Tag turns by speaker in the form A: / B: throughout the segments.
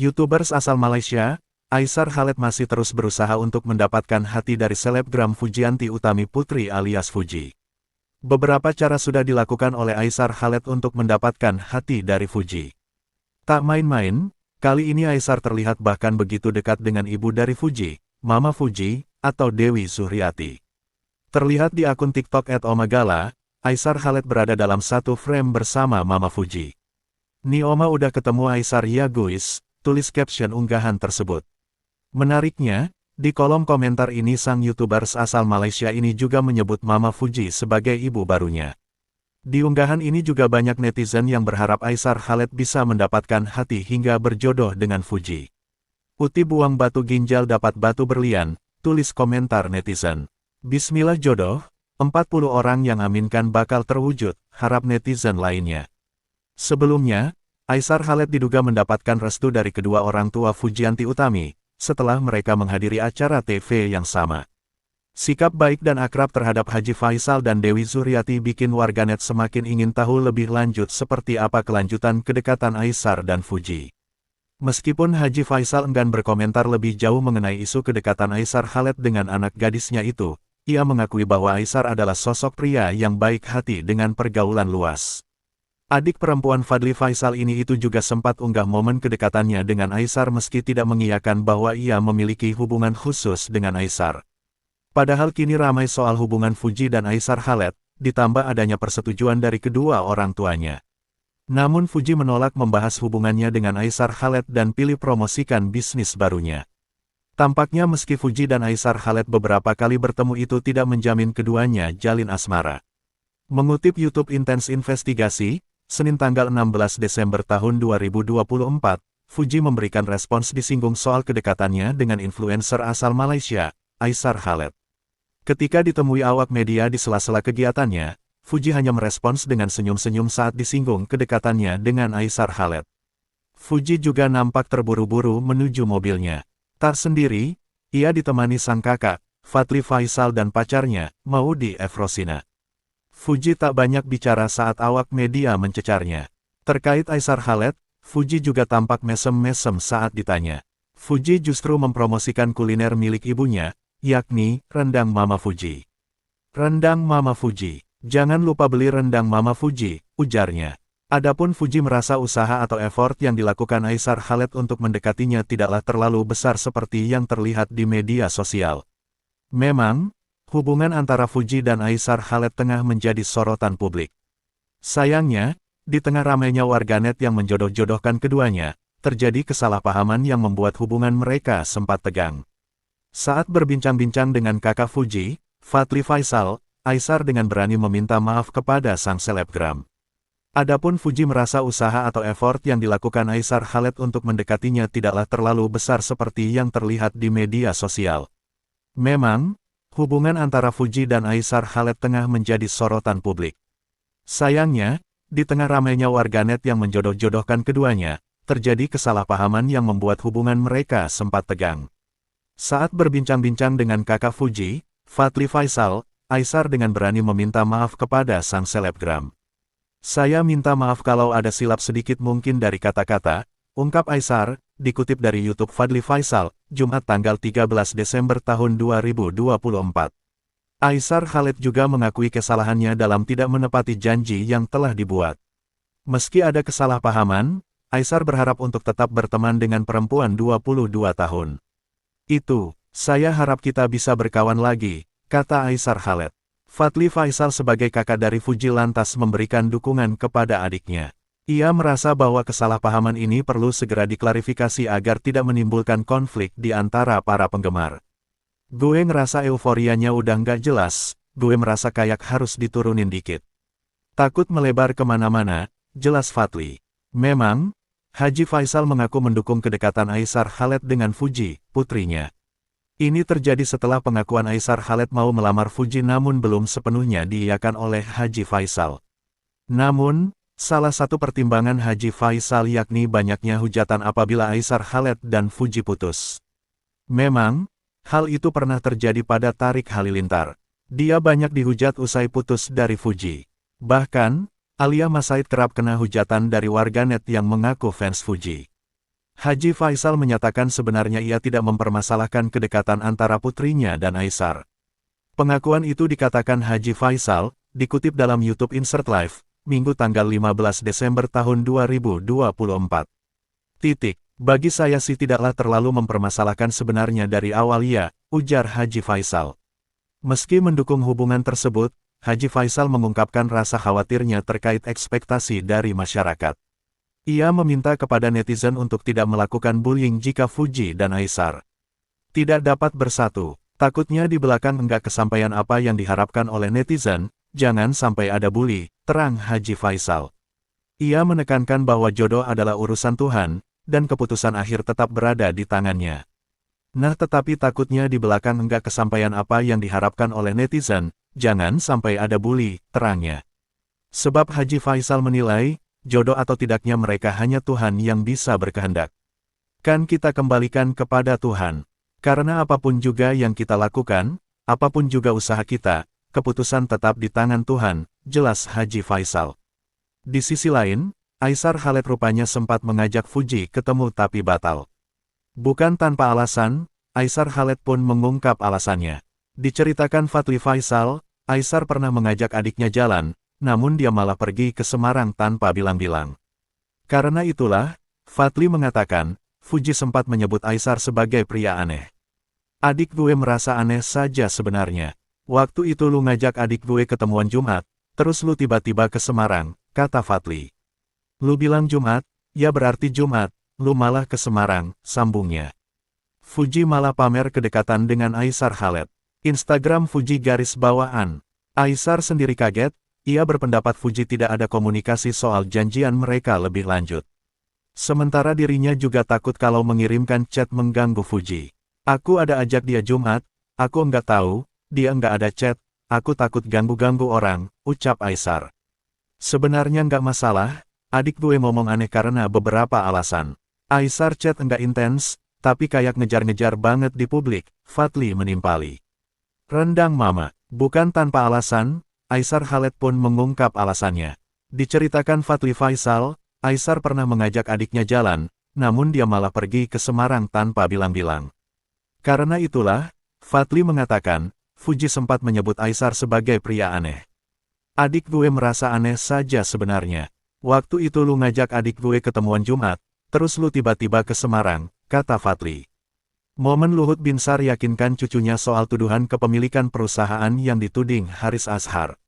A: YouTubers asal Malaysia, Aisar Khaled masih terus berusaha untuk mendapatkan hati dari selebgram Fujianti Utami Putri alias Fuji. Beberapa cara sudah dilakukan oleh Aisar Khaled untuk mendapatkan hati dari Fuji. Tak main-main, kali ini Aisar terlihat bahkan begitu dekat dengan ibu dari Fuji, Mama Fuji, atau Dewi Suryati. Terlihat di akun TikTok @omagala, Aisar Khaled berada dalam satu frame bersama Mama Fuji. "Ni Oma udah ketemu Aisar ya guys," tulis caption unggahan tersebut. Menariknya, di kolom komentar ini sang YouTubers asal Malaysia ini juga menyebut Mama Fuji sebagai ibu barunya. Di unggahan ini juga banyak netizen yang berharap Aisar Khaled bisa mendapatkan hati hingga berjodoh dengan Fuji. "Uti buang batu ginjal dapat batu berlian," tulis komentar netizen. "Bismillah jodoh, 40 orang yang aminkan bakal terwujud," harap netizen lainnya. Sebelumnya, Aisar Khaled diduga mendapatkan restu dari kedua orang tua Fujianti Utami, setelah mereka menghadiri acara TV yang sama. Sikap baik dan akrab terhadap Haji Faisal dan Dewi Suryati bikin warganet semakin ingin tahu lebih lanjut seperti apa kelanjutan kedekatan Aisar dan Fuji. Meskipun Haji Faisal enggan berkomentar lebih jauh mengenai isu kedekatan Aisar Khaled dengan anak gadisnya itu, ia mengakui bahwa Aisar adalah sosok pria yang baik hati dengan pergaulan luas. Adik perempuan Fadly Faisal ini itu juga sempat unggah momen kedekatannya dengan Aisar meski tidak mengiyakan bahwa ia memiliki hubungan khusus dengan Aisar. Padahal kini ramai soal hubungan Fuji dan Aisar Khaled, ditambah adanya persetujuan dari kedua orang tuanya. Namun Fuji menolak membahas hubungannya dengan Aisar Khaled dan pilih promosikan bisnis barunya. Tampaknya meski Fuji dan Aisar Khaled beberapa kali bertemu itu tidak menjamin keduanya jalin asmara. Mengutip YouTube Intense Investigasi, Senin tanggal 16 Desember tahun 2024, Fuji memberikan respons disinggung soal kedekatannya dengan influencer asal Malaysia, Aisar Khaled. Ketika ditemui awak media di sela-sela kegiatannya, Fuji hanya merespons dengan senyum-senyum saat disinggung kedekatannya dengan Aisar Khaled. Fuji juga nampak terburu-buru menuju mobilnya. Tak sendiri, ia ditemani sang kakak, Fadly Faisal dan pacarnya, Maudy Efrosina. Fuji tak banyak bicara saat awak media mencecarnya. Terkait Aisar Khaled, Fuji juga tampak mesem-mesem saat ditanya. Fuji justru mempromosikan kuliner milik ibunya, yakni rendang Mama Fuji. "Rendang Mama Fuji, jangan lupa beli rendang Mama Fuji," ujarnya. Adapun Fuji merasa usaha atau effort yang dilakukan Aisar Khaled untuk mendekatinya tidaklah terlalu besar seperti yang terlihat di media sosial. Memang, hubungan antara Fuji dan Aisar Khaled tengah menjadi sorotan publik. Sayangnya, di tengah ramainya warganet yang menjodoh-jodohkan keduanya, terjadi kesalahpahaman yang membuat hubungan mereka sempat tegang. Saat berbincang-bincang dengan kakak Fuji, Fadly Faisal, Aisar dengan berani meminta maaf kepada sang selebgram. Adapun Fuji merasa usaha atau effort yang dilakukan Aisar Khaled untuk mendekatinya tidaklah terlalu besar seperti yang terlihat di media sosial. Memang, hubungan antara Fuji dan Aisar Khaled tengah menjadi sorotan publik. Sayangnya, di tengah ramainya warganet yang menjodoh-jodohkan keduanya, terjadi kesalahpahaman yang membuat hubungan mereka sempat tegang. Saat berbincang-bincang dengan kakak Fuji, Fadly Faisal, Aisar dengan berani meminta maaf kepada sang selebgram. "Saya minta maaf kalau ada silap sedikit mungkin dari kata-kata," ungkap Aisar, dikutip dari YouTube Fadly Faisal, Jumat tanggal 13 Desember tahun 2024. Aisar Khaled juga mengakui kesalahannya dalam tidak menepati janji yang telah dibuat. Meski ada kesalahpahaman, Aisar berharap untuk tetap berteman dengan perempuan 22 tahun. "Itu, saya harap kita bisa berkawan lagi," kata Aisar Khaled. Fadly Faisal sebagai kakak dari Fuji lantas memberikan dukungan kepada adiknya. Ia merasa bahwa kesalahpahaman ini perlu segera diklarifikasi agar tidak menimbulkan konflik di antara para penggemar. "Gue ngerasa euforianya udah nggak jelas, gue merasa kayak harus diturunin dikit. Takut melebar kemana-mana," jelas Fadly. Memang, Haji Faisal mengaku mendukung kedekatan Aisar Khaled dengan Fuji, putrinya. Ini terjadi setelah pengakuan Aisar Khaled mau melamar Fuji namun belum sepenuhnya diiyakan oleh Haji Faisal. Namun, salah satu pertimbangan Haji Faisal yakni banyaknya hujatan apabila Aisar Khaled dan Fuji putus. Memang, hal itu pernah terjadi pada Tariq Halilintar. Dia banyak dihujat usai putus dari Fuji. Bahkan, Alia Mas Said kerap kena hujatan dari warganet yang mengaku fans Fuji. Haji Faisal menyatakan sebenarnya ia tidak mempermasalahkan kedekatan antara putrinya dan Aisar. Pengakuan itu dikatakan Haji Faisal, dikutip dalam YouTube Insert Live, Minggu tanggal 15 Desember tahun 2024. Bagi saya sih tidaklah terlalu mempermasalahkan sebenarnya dari awal ya, ujar Haji Faisal. Meski mendukung hubungan tersebut, Haji Faisal mengungkapkan rasa khawatirnya terkait ekspektasi dari masyarakat. Ia meminta kepada netizen untuk tidak melakukan bullying jika Fuji dan Aisar tidak dapat bersatu. Takutnya di belakang enggak kesampaian apa yang diharapkan oleh netizen, jangan sampai ada bully, terang Haji Faisal. Ia menekankan bahwa jodoh adalah urusan Tuhan, dan keputusan akhir tetap berada di tangannya. Nah tetapi takutnya di belakang enggak kesampaian apa yang diharapkan oleh netizen, jangan sampai ada bully, terangnya. Sebab Haji Faisal menilai, jodoh atau tidaknya mereka hanya Tuhan yang bisa berkehendak. Kan kita kembalikan kepada Tuhan. Karena apapun juga yang kita lakukan, apapun juga usaha kita, keputusan tetap di tangan Tuhan, jelas Haji Faisal. Di sisi lain, Aisar Khaled rupanya sempat mengajak Fuji ketemu tapi batal. Bukan tanpa alasan, Aisar Khaled pun mengungkap alasannya. Diceritakan Fatli Faisal, Aisar pernah mengajak adiknya jalan, namun dia malah pergi ke Semarang tanpa bilang-bilang. Karena itulah, Fatli mengatakan, Fuji sempat menyebut Aisar sebagai pria aneh. Adik gue merasa aneh saja sebenarnya. Waktu itu lu ngajak adik gue ketemuan Jumat, terus lu tiba-tiba ke Semarang, kata Fatli. Lu bilang Jumat, ya berarti Jumat. Lu malah ke Semarang, sambungnya. Fuji malah pamer kedekatan dengan Aisar Khaled. Instagram Fuji _. Aisar sendiri kaget, ia berpendapat Fuji tidak ada komunikasi soal janjian mereka lebih lanjut. Sementara dirinya juga takut kalau mengirimkan chat mengganggu Fuji. Aku ada ajak dia Jumat, aku enggak tahu, dia enggak ada chat, aku takut ganggu-ganggu orang, ucap Aisar. Sebenarnya enggak masalah, adik gue ngomong aneh karena beberapa alasan. Aisar chat enggak intens, tapi kayak ngejar-ngejar banget di publik, Fatli menimpali. Rendang mama, bukan tanpa alasan, Aisar Khaled pun mengungkap alasannya. Diceritakan Fatli Faisal, Aisar pernah mengajak adiknya jalan, namun dia malah pergi ke Semarang tanpa bilang-bilang. Karena itulah, Fatli mengatakan, Fuji sempat menyebut Aisar sebagai pria aneh. Adik gue merasa aneh saja sebenarnya. Waktu itu lu ngajak adik gue ketemuan Jumat, terus lu tiba-tiba ke Semarang, kata Fatli. Momen Luhut Binsar yakinkan cucunya soal tuduhan kepemilikan perusahaan yang dituding Haris Azhar.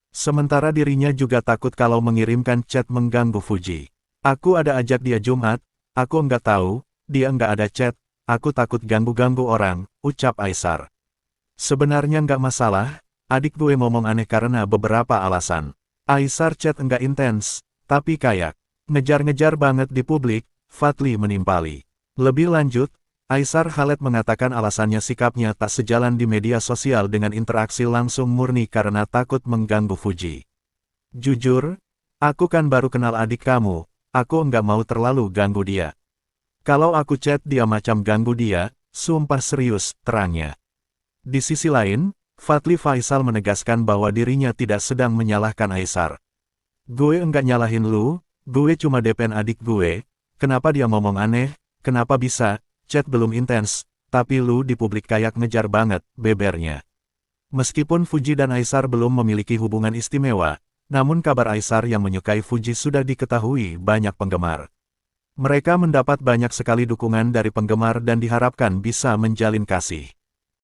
A: Sementara dirinya juga takut kalau mengirimkan chat mengganggu Fuji. Aku ada ajak dia Jumat, aku enggak tahu, dia enggak ada chat, aku takut ganggu-ganggu orang, ucap Aisar. Sebenarnya enggak masalah, adik gue ngomong aneh karena beberapa alasan. Aisar chat enggak intens, tapi kayak ngejar-ngejar banget di publik, Fatli menimpali. Lebih lanjut, Aisar Khaled mengatakan alasannya sikapnya tak sejalan di media sosial dengan interaksi langsung murni karena takut mengganggu Fuji. Jujur, aku kan baru kenal adik kamu, aku enggak mau terlalu ganggu dia. Kalau aku chat dia macam ganggu dia, sumpah serius, terangnya. Di sisi lain, Fatli Faisal menegaskan bahwa dirinya tidak sedang menyalahkan Aisar. Gue enggak nyalahin lu, gue cuma depen adik gue, kenapa dia ngomong aneh, kenapa bisa, chat belum intens, tapi lu di publik kayak ngejar banget, bebernya. Meskipun Fuji dan Aisar belum memiliki hubungan istimewa, namun kabar Aisar yang menyukai Fuji sudah diketahui banyak penggemar. Mereka mendapat banyak sekali dukungan dari penggemar dan diharapkan bisa menjalin kasih.